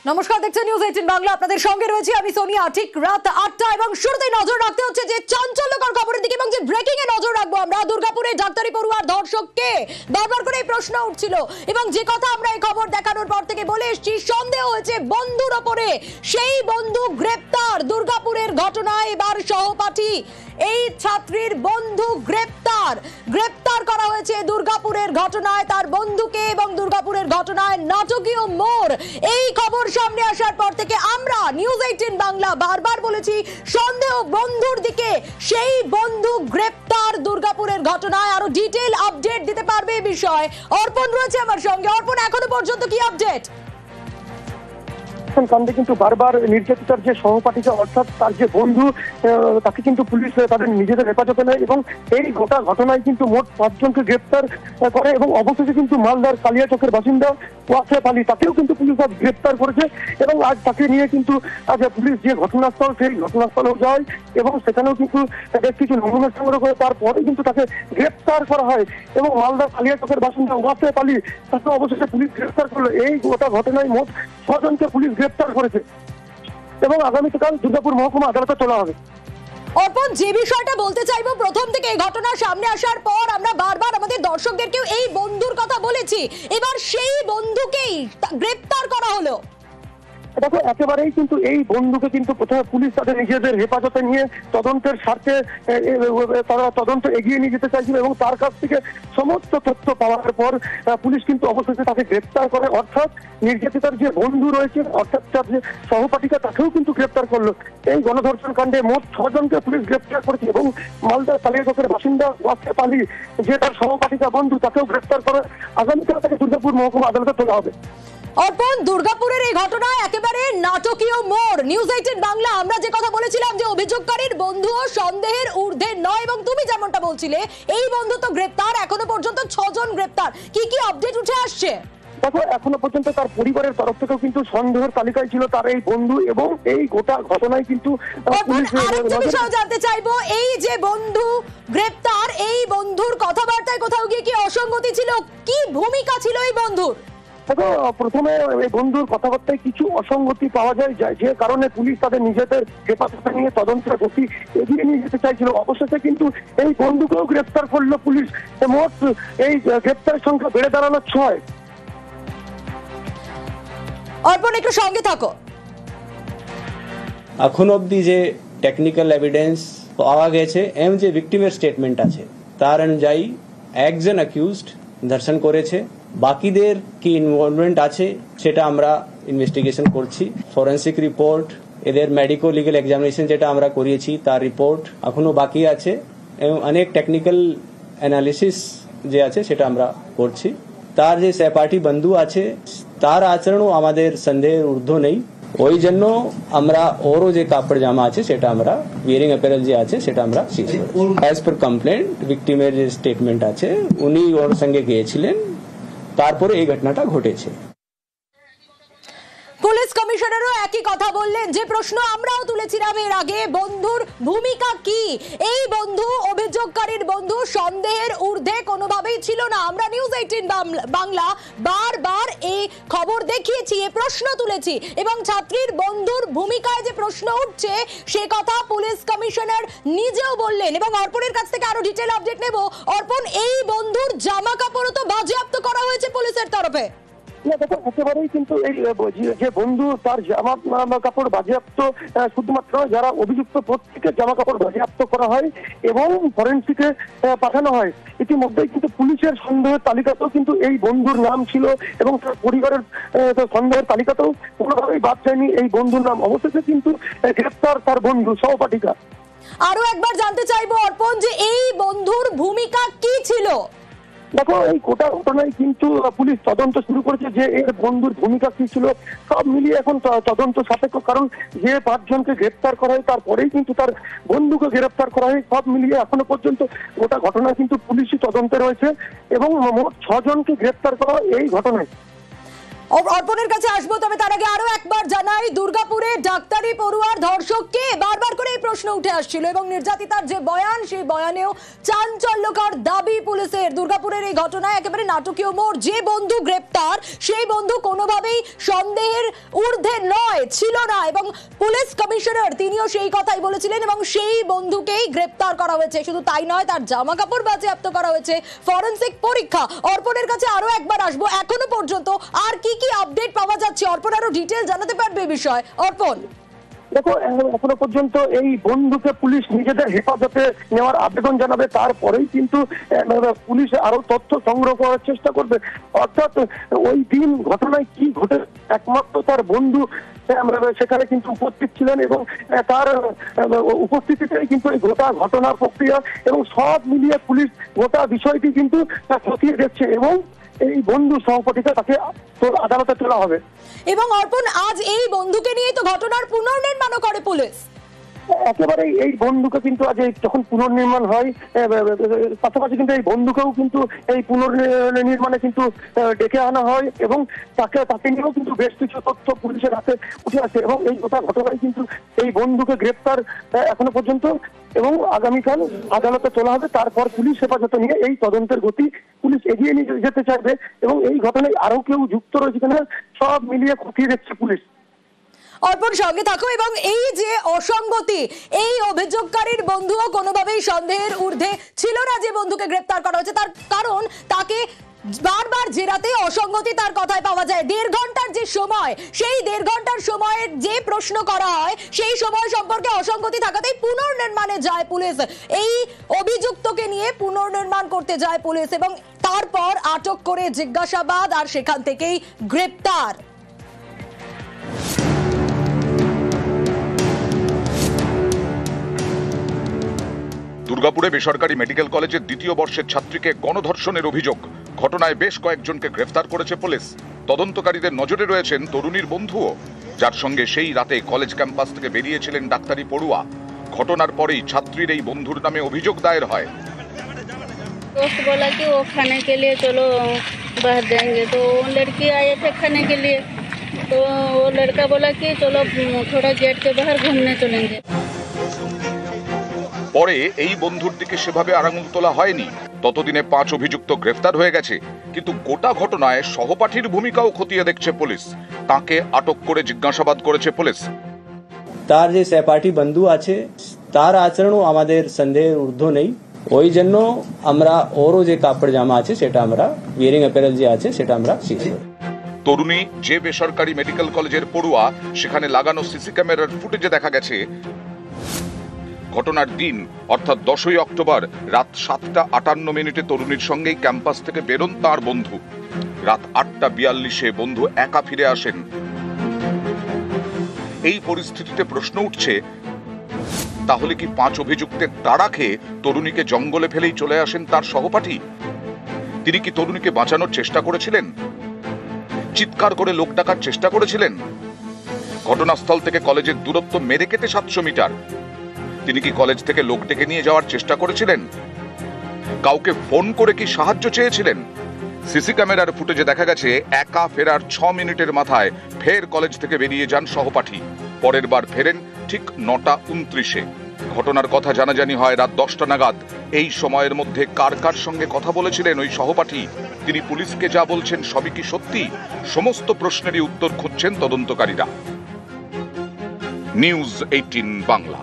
নমস্কার, দেখছেন নিউজ 18 বাংলা। আপনাদের সঙ্গে রয়েছে আমি সোনিয়া। ঠিক রাত 8টা এবং শুরুতেই নজর রাখতে হচ্ছে যে চাঞ্চল্যকর খবরের দিকে এবং যে ব্রেকিং এ নজর রাখবো আমরা। দুর্গাপুরে ডাক্তারি পড়ুয়ার ধর্ষককে বারবার করে এই প্রশ্ন উঠছিল এবং যে কথা আমরা এই খবর দেখানোর পর থেকে বলে এসেছি, সন্দেহ হয়েছে বন্ধুর ওপরে। সেই বন্ধু গ্রেপ্তার। দুর্গাপুরের ঘটনায় এবার সহপাঠী এই ছাত্রীর বন্ধু গ্রেপ্তার করা হয়েছে দুর্গাপুরের ঘটনায় তার বন্ধুকে এবং দুর্গাপুরের ঘটনায় নাটকীয় মোড়। এই খবর সামনে আসার পর থেকে আমরা নিউজ 18 বাংলা বারবার বলেছি সন্দেহ বন্ধুর দিকে। সেই বন্ধু গ্রেপ্তার দুর্গাপুরের ঘটনায়। আরো ডিটেইল আপডেট দিতে পারবে এই বিষয়ে অর্পণ রয়েছে আমার সঙ্গে। অর্পণ, এখনো পর্যন্ত কি আপডেট? কাণ্ডে কিন্তু বারবার নির্যাতিতার যে সহপাঠীকে অর্থাৎ তার যে বন্ধু তাকে কিন্তু পুলিশ তাদের নিজেদের হেফাজতে নেয় এবং এই গোটা ঘটনায় কিন্তু মোট 5 জনকে গ্রেপ্তার করে এবং অবশেষে কিন্তু মালদার কালিয়াচকের বাসিন্দা ওয়াসেফ আলী তাকেও কিন্তু পুলিশ আজ গ্রেপ্তার করেছে এবং আজ তাকে নিয়ে কিন্তু আজ পুলিশ যে ঘটনাস্থল সেই ঘটনাস্থলেও যায় এবং সেখানেও কিন্তু বেশ কিছু নমুনা সংগ্রহ করে তারপরে কিন্তু তাকে গ্রেপ্তার করা হয় এবং মালদার কালিয়াচকের বাসিন্দা ওয়াসেফ আলী তাকে অবশেষে পুলিশ গ্রেপ্তার করলো। এই গোটা ঘটনায় মোট 6 জনকে পুলিশ গ্রেপ্তার করেছে এবং আগামীকাল দুর্গাপুর মহকুমা আদালতে তোলা হবে। অর্পণ, যে বিষয়টা বলতে চাইবো, প্রথম থেকে এই ঘটনা সামনে আসার পর আমরা বারবার আমাদের দর্শকদেরকেও এই বন্ধুর কথা বলেছি। এবার সেই বন্ধুকেই গ্রেপ্তার করা হলো। দেখো, একেবারেই কিন্তু এই বন্ধুকে কিন্তু প্রথমে পুলিশ তাদের নিজেদের হেফাজতে নিয়ে তদন্তের স্বার্থে তারা তদন্ত এগিয়ে নিয়ে যেতে চাইছিল এবং তার কাছ থেকে সমস্ত তথ্য পাওয়ার পর পুলিশ কিন্তু অবশেষে তাকে গ্রেপ্তার করে। অর্থাৎ নির্যাতিতার যে বন্ধু রয়েছে অর্থাৎ তার যে সহপাঠিকা তাকেও কিন্তু গ্রেপ্তার করলো। এই গণধর্ষণ কাণ্ডে মোট 6 জনকে পুলিশ গ্রেপ্তার করেছে এবং মালদার কালিয়াচকের বাসিন্দা ওয়াসেফ আলী যে তার সহপাঠিকা বন্ধু তাকেও গ্রেপ্তার করে। আগামীকাল তাকে দুর্গাপুর মহকুমা আদালতে তোলা হবে। অর্পণ, দুর্গাপুরের এই ঘটনায় একেবারে নাটকীয় মোড়। নিউজ 18 বাংলা আমরা যে কথা বলেছিলাম যে অভিযোগকারীর বন্ধুও সন্দেহের ঊর্ধ্বে নয় এবং তুমি যেমনটা বলছিলে এই বন্ধু তো গ্রেপ্তার। এখনো পর্যন্ত 6 জন গ্রেপ্তার। কি কি আপডেট উঠে আসছে? দেখো, এখনো পর্যন্ত তার পরিবারের তরফ থেকেও কিন্তু সন্দেহের তালিকায় ছিল তার এই বন্ধু এবং এই গোটা ঘটনায় কিন্তু জানতে চাইবো, এই যে বন্ধু গ্রেপ্তার, এই বন্ধুর কথাবার্তায় কোথাও গিয়ে কি অসঙ্গতি ছিল? কি ভূমিকা ছিল এই বন্ধুর? দেখো, প্রথমে এই বন্ধুর কথাবার্তায় কিছু অসঙ্গতি পাওয়া যায় যে কারণে পুলিশ তাদের নিজেদের হেফাজতে নিয়ে তদন্তের গতি এগিয়ে নিয়ে যেতে চাইছিল। অবশেষে কিন্তু এই বন্ধুকেও গ্রেপ্তার করলো পুলিশ। মোট এই গ্রেপ্তারের সংখ্যা বেড়ে দাঁড়ালো 6। অর্পণ, একটু সঙ্গে থাকো। এখন অবধি যে টেকনিক্যাল এভিডেন্স পাওয়া গেছে এবং যে ভিকটিমের স্টেটমেন্ট আছে তার অনুযায়ী একজন অ্যাকিউজড ধর্ষণ করেছে। বাকিদের কি ইনভলভমেন্ট আছে সেটা আমরা ইনভেস্টিগেশন করছি। ফরেন্সিক রিপোর্ট, এদের মেডিকো লিগ্যাল এক্সামিনেশন যেটা আমরা করিয়েছি তার রিপোর্ট এখনো বাকি আছে এবং অনেক টেকনিক্যাল অ্যানালিসিস যে আছে সেটা আমরা করছি। তার যে সহপাঠী বন্ধু আছে তার আচরণও আমাদের সন্দেহের ঊর্ধ্বে নেই। ওই জন্য আমরা ওরও যে কাপড় জামা আছে সেটা আমরা ওয়্যারিং অ্যাপারেল যে আছে সেটা আমরা সিজ করি। অ্যাজ পার কমপ্লেন্ট ভিকটিমের যে স্টেটমেন্ট আছে উনি ওর সঙ্গে গিয়েছিলেন, তারপরে এই ঘটনাটা ঘটেছে। পুলিশ কমিশনারও একই কথা বললেন যে প্রশ্ন আমরাও তুলেছিলাম এর আগে, বন্ধুর ভূমিকা কি? এই বন্ধু, অভিযোগকারীর বন্ধু সন্দেহের ঊর্ধ্বে কোনোভাবেই ছিল না। আমরা নিউজ 18 বাংলা বারবার এই খবর দেখিয়েছি, এই প্রশ্ন তুলেছি এবং ছাত্রীর বন্ধুর ভূমিকায় যে প্রশ্ন উঠছে সে কথা পুলিশ কমিশনার নিজেও বললেন। এবং অর্পণের কাছ থেকে আরো ডিটেইল আপডেট নেব। অর্পণ, এই বন্ধুর জামা কাপড়ও তো বাজেয়াপ্ত করা হয়েছে পুলিশের তরফে। দেখো, একেবারেই কিন্তু এই যে বন্ধু তার জামা কাপড় বাজেয়াপ্ত শুধুমাত্র যারা অভিযুক্ত প্রত্যেকের জামা কাপড় বাজেয়াপ্ত করা হয় এবং ফরেন্সিকে পাঠানো হয়। ইতিমধ্যেই কিন্তু পুলিশের সন্দেহের তালিকাতেও কিন্তু এই বন্ধুর নাম ছিল এবং তার পরিবারের সন্দেহের তালিকাতেও কোনোভাবেই বাদ যায়নি এই বন্ধুর নাম। অবশেষে কিন্তু গ্রেপ্তার তার বন্ধু সহপাঠিকা। আরো একবার জানতে চাইবো অর্পণ যে এই বন্ধুর ভূমিকা কি ছিল? দেখো, এই গোটা ঘটনায় কিন্তু পুলিশ তদন্ত শুরু করেছে যে এর বন্ধুর ভূমিকা কি ছিল। সব মিলিয়ে এখন তদন্ত সাপেক্ষ, কারণ যে 5 জনকে গ্রেপ্তার করা হয় তারপরেই কিন্তু তার বন্ধুকে গ্রেপ্তার করা হয়। সব মিলিয়ে এখনো পর্যন্ত গোটা ঘটনা কিন্তু পুলিশি তদন্তে রয়েছে এবং মোট 6 জনকে গ্রেপ্তার করা হয় এই ঘটনায়। অর্পণের কাছে আসবো, তবে তার আগে আরো একবার জানাই দুর্গাপুরে ডাক্তারি পড়ুয়ার ধর্ষককে বারবার করে এই প্রশ্ন উঠে আসছিল এবং নির্যাতিতার যে বয়ান সেই বয়ানেও চাঞ্চল্যকর দাবি পুলিশের। দুর্গাপুরের এই ঘটনায় একেবারে নাটকীয় মোড়। যে বন্ধু গ্রেপ্তার সেই বন্ধু কোনোভাবেই সন্দেহের ঊর্ধ্বে ছিল না এবং পুলিশ কমিশনার তিনিও সেই কথাই বলেছিলেন এবং সেই বন্ধুকেই গ্রেপ্তার করা হয়েছে। শুধু তাই নয়, তার জামা কাপড় বাজেয়াপ্ত করা হয়েছে, ফরেনসিক পরীক্ষা। অর্পণের কাছে আরো একবার আসবো, এখনো পর্যন্ত আর কি কি আপডেট পাওয়া যাচ্ছে? অর্পণ আরো ডিটেল জানাতে পারবে এই বিষয়। অর্পণ, দেখো, এখনো পর্যন্ত এই বন্ধুকে পুলিশ নিজেদের হেফাজতে নেওয়ার আবেদন জানাবে, তারপরেই কিন্তু পুলিশ আরো তথ্য সংগ্রহ করার চেষ্টা করবে। অর্থাৎ ওই দিন ঘটনায় কি ঘটে একমাত্র তার বন্ধু সেখানে কিন্তু উপস্থিত ছিলেন এবং তার উপস্থিতিতেই কিন্তু এই গোটা ঘটনার প্রক্রিয়া এবং সব মিলিয়ে পুলিশ গোটা বিষয়টি কিন্তু খতিয়ে দেখছে এবং এই বন্ধু সহপাঠীকে তাকে আদালতে তোলা হবে। এবং অর্পণ, আজ এই বন্ধুকে নিয়ে তো ঘটনার পুনর্নির্মাণও করে পুলিশ। একেবারে এই বন্ধুকে কিন্তু আজ যখন পুনর্নির্মাণ হয়, পাশাপাশি কিন্তু এই বন্ধুকেও কিন্তু এই পুনর্নির্মাণে কিন্তু ডেকে আনা হয় এবং তাকে নিয়েও কিন্তু বেশ কিছু তথ্য পুলিশের হাতে উঠে আসে এবং এই গোটা ঘটনায় কিন্তু এই বন্ধুকে গ্রেপ্তার এখনো পর্যন্ত এবং আগামীকাল আদালতে তোলা হবে। তারপর পুলিশ হেফাজতে নিয়ে এই তদন্তের গতি পুলিশ এগিয়ে নিয়ে যেতে চাইবে এবং এই ঘটনায় আরো কেউ যুক্ত রয়েছে কিনা সব মিলিয়ে খতিয়ে দেখছে পুলিশ। অর্পণ, সঙ্গে থাকো। এবং এই যে অসঙ্গতি, এই অভিযোগকারীর বন্ধুও কোনোভাবেই সন্দেহের ঊর্ধ্বে ছিল না যে বন্ধুকে গ্রেপ্তার করা হয়েছে, তার কারণ তাকে বারবার জেরাতে অসঙ্গতি তার কথায় পাওয়া যায়। 1.5 ঘন্টার যে সময়, সেই 1.5 ঘন্টার সময়ের যে প্রশ্ন করা হয় সেই সময় সম্পর্কে অসঙ্গতি থাকাতেই পুনর্নির্মাণে যায় পুলিশ। এই অভিযুক্তকে নিয়ে পুনর্নির্মাণ করতে যায় পুলিশ এবং তারপর আটক করে জিজ্ঞাসাবাদ আর সেখান থেকেই গ্রেপ্তার। দুর্গাপুরে বেসরকারি মেডিকেল কলেজের 2য় বর্ষের ছাত্রীকে গণধর্ষণের অভিযোগ। ঘটনায় বেশ কয়েকজনকে গ্রেফতার করেছে পুলিশ। তদন্তকারীদের নজরে রয়েছেন তরুণীর বন্ধুও, যার সঙ্গে সেই রাতে কলেজ ক্যাম্পাস থেকে বেরিয়েছিলেন ডাক্তারি পড়ুয়া। ঘটনার পরেই ছাত্রীর এই বন্ধুর নামে অভিযোগ দায়ের হয়। दोस्त बोला कि वो खाने के लिए चलो बाहर जाएंगे, तो वो लड़की आए थे खाने के लिए, तो वो लड़का बोला कि चलो थोड़ा गेट के बाहर घूमने चलेंगे। পরে এই বন্ধুর দিকে সেভাবে আঙুল তোলা হয়নি। ততদিনে 5 অভিযুক্ত গ্রেফতার হয়ে গেছে, কিন্তু গোটা ঘটনায় সহপাঠীর ভূমিকাও খতিয়ে দেখছে পুলিশ। তাকে আটক করে জিজ্ঞাসাবাদ করেছে পুলিশ। তার যে সহপাঠী বন্ধু আছে তার আচরণও আমাদের সন্দেহের ঊর্ধ্ব নেই। ওই জন্য আমরা ওরও যে কাপড় জামা আছে সেটা আমরা ওয়্যারিং অ্যাপারেল যে আছে সেটা আমরা সিজ করি। তরুণী যে বেসরকারি মেডিকেল কলেজের পড়ুয়া, সেখানে লাগানো সিসি ক্যামেরার ফুটেজে দেখা গেছে ঘটনার দিন অর্থাৎ 10ই অক্টোবর রাত 7:58 তরুণীর সঙ্গেই ক্যাম্পাস থেকে বেরোন তার বন্ধু। রাত 8:42 বন্ধু একা ফিরে আসেন। এই পরিস্থিতিতে প্রশ্ন উঠছে, তাহলে কি 5 অভিযুক্তের তাড়া খেয়ে তরুণীকে জঙ্গলে ফেলেই চলে আসেন তার সহপাঠী? তিনি কি তরুণীকে বাঁচানোর চেষ্টা করেছিলেন? চিৎকার করে লোক ডাকার চেষ্টা করেছিলেন? ঘটনাস্থল থেকে কলেজের দূরত্ব মেরে কেটে 700 মিটার। তিনি কি কলেজ থেকে লোক ডেকে নিয়ে যাওয়ার চেষ্টা করেছিলেন? কাউকে ফোন করে কি সাহায্য চেয়েছিলেন? সিসি ক্যামেরার ফুটেজে দেখা গেছে একা ফেরার 6 মিনিটের মাথায় ফের কলেজ থেকে বেরিয়ে যান সহপাঠী। পরের বার ফেরেন ঠিক 9:29। ঘটনার কথা জানাজানি হয় রাত 10টা নাগাদ। এই সময়ের মধ্যে কার কার সঙ্গে কথা বলেছিলেন ওই সহপাঠী? তিনি পুলিশকে যা বলছেন সবই কি সত্যি? সমস্ত প্রশ্নেরই উত্তর খুঁজছেন তদন্তকারীরা। নিউজ 18 বাংলা।